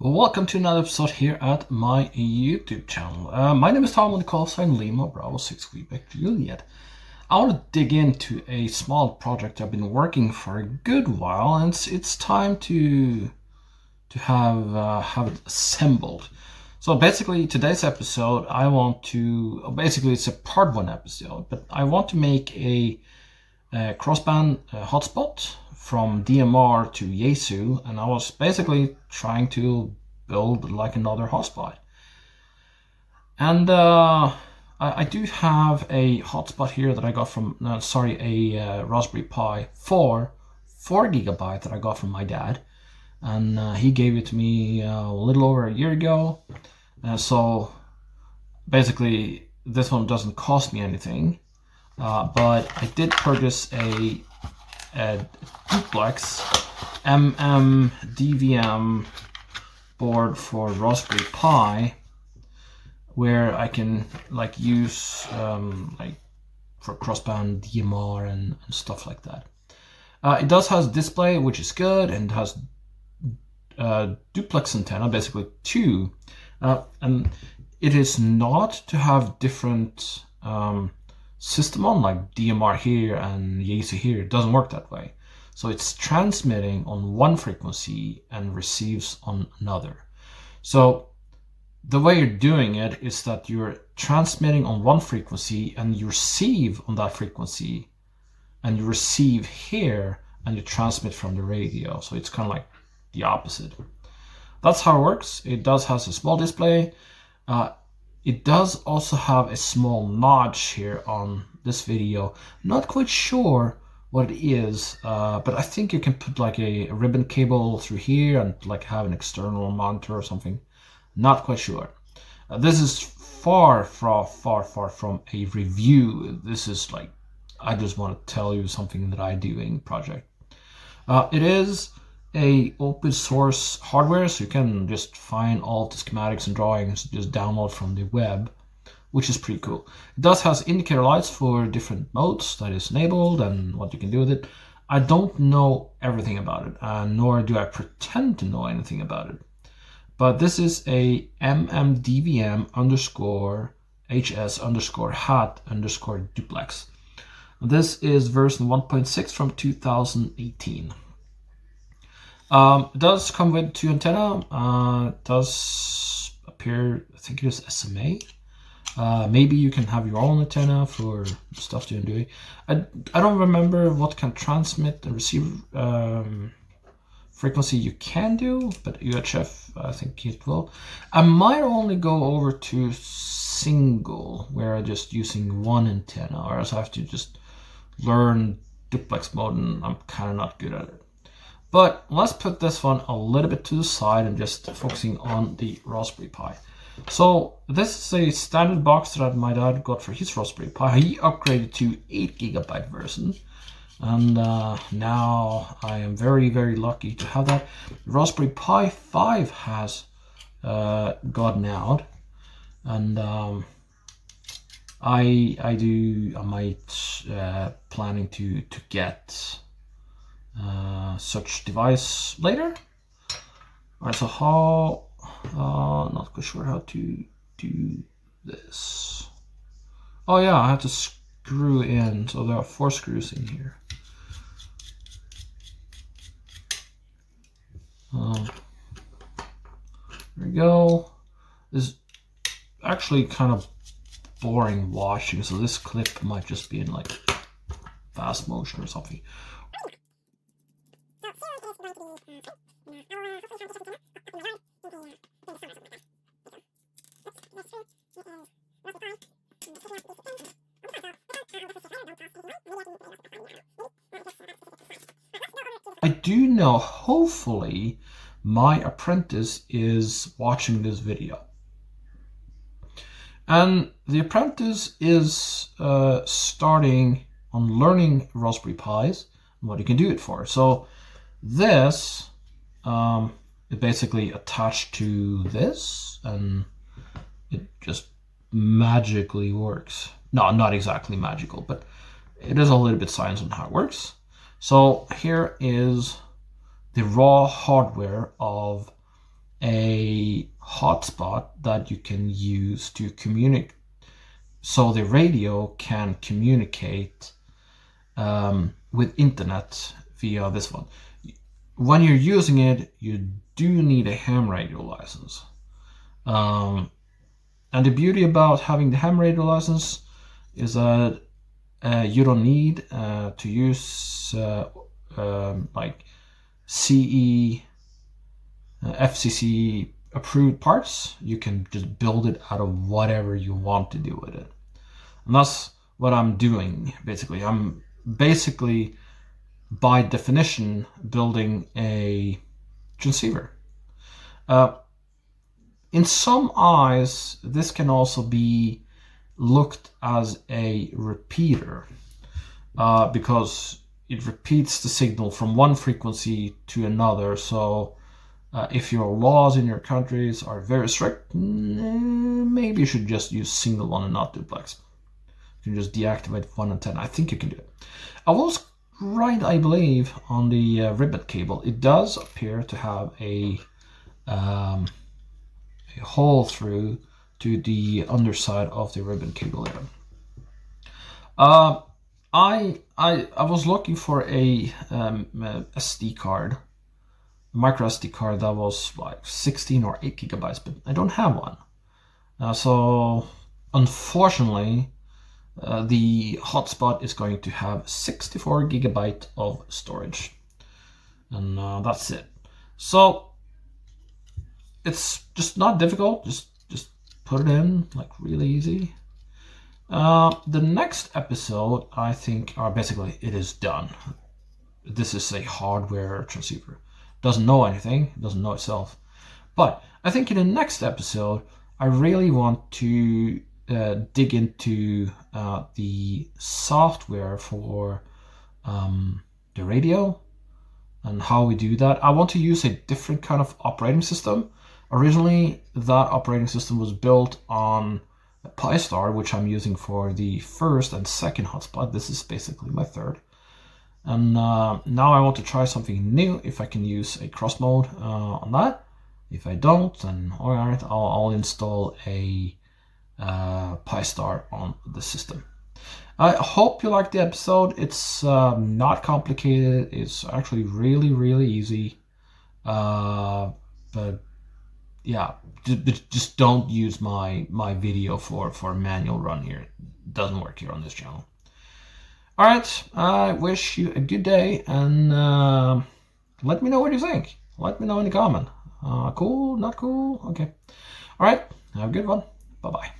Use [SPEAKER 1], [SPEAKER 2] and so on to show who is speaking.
[SPEAKER 1] Welcome to another episode here at my YouTube channel. My name is Tom with the call sign Lima Bravo 6 Quebec Juliet. I want to dig into a small project I've been working for a good while, and it's time to have it assembled. So basically, today's episode, it's a part one episode, but I want to make a crossband hotspot from DMR to Yaesu, and I was basically trying to build like another hotspot. And I do have a hotspot here that I got from, a Raspberry Pi 4 GB that I got from my dad, and he gave it to me a little over a year ago. So basically, this one doesn't cost me anything. But I did purchase a duplex DVM board for Raspberry Pi, where I can use for crossband DMR and stuff like that. It does has display, which is good, and it has duplex antenna, basically two, and it is not to have different system on, like DMR here and Yaesu here. It doesn't work that way. So it's transmitting on one frequency and receives on another. So the way you're doing it is that you're transmitting on one frequency and you receive on that frequency, and you receive here and you transmit from the radio. So it's kind of like the opposite. That's how it works. It does have a small display. It does also have a small notch here on this video. Not quite sure what it is, but I think you can put like a ribbon cable through here and like have an external monitor or something. Not quite sure. This is far from a review. This is like, I just want to tell you something that I do in project. It is a open source hardware, so you can just find all the schematics and drawings, just download from the web, which is pretty cool. It does has indicator lights for different modes that is enabled and what you can do with it. I don't know everything about it, nor do I pretend to know anything about it. But this is a MMDVM underscore HS underscore hat underscore duplex. This is version 1.6 from 2018. It does come with two antenna. It does appear, I think it is SMA. Maybe you can have your own antenna for stuff you're doing. I don't remember what can transmit and receive frequency you can do, but UHF, I think it will. I might only go over to single, where I'm just using one antenna, or else I have to just learn duplex mode, and I'm kind of not good at it. But let's put this one a little bit to the side and just focusing on the Raspberry Pi. So this is a standard box that my dad got for his Raspberry Pi. He upgraded to 8 GB version. And now I am very lucky to have that. Raspberry Pi 5 has gotten out. And I might planning to get such device later. Alright, so how not quite sure how to do this. Oh yeah, I have to screw in, so there are 4 screws in here. There we go. This is actually kind of boring watching, so this clip might just be in like fast motion or something. I do know, hopefully, my apprentice is watching this video. And the apprentice is starting on learning Raspberry Pis and what you can do it for. So this is basically attached to this, and it just magically works. No, not exactly magical, but it is a little bit science on how it works. So here is the raw hardware of a hotspot that you can use to communicate, so the radio can communicate with internet via this one. When you're using it, you do need a ham radio license. And the beauty about having the ham radio license is that you don't need to use like CE, FCC approved parts. You can just build it out of whatever you want to do with it. And that's what I'm doing, basically. I'm basically, by definition, building a transceiver. In some eyes, this can also be looked as a repeater because it repeats the signal from one frequency to another. So if your laws in your countries are very strict, maybe you should just use single one and not duplex. You can just deactivate 1 and 10. I think you can do it. I was right, I believe, on the ribbon cable. It does appear to have a hole through to the underside of the ribbon cable there. I was looking for a SD card, micro SD card that was like 16 or 8 gigabytes, but I don't have one. So unfortunately, the hotspot is going to have 64 gigabyte of storage, and that's it. So it's just not difficult. Just put it in, like, really easy. The next episode, I think, basically it is done. This is a hardware transceiver. Doesn't know anything, doesn't know itself. But I think in the next episode, I really want to dig into the software for the radio and how we do that. I want to use a different kind of operating system. Originally, that operating system was built on Pi-Star, which I'm using for the first and second hotspot. This is basically my third. And now I want to try something new, if I can use a Crossmode on that. If I don't, then all right, I'll install a Pi-Star on the system. I hope you liked the episode. It's not complicated. It's actually really, really easy. But yeah, just don't use my video for a manual run here. It doesn't work here on this channel. All right, I wish you a good day, and let me know what you think. Let me know in the comment. Cool, not cool? Okay. All right, have a good one. Bye-bye.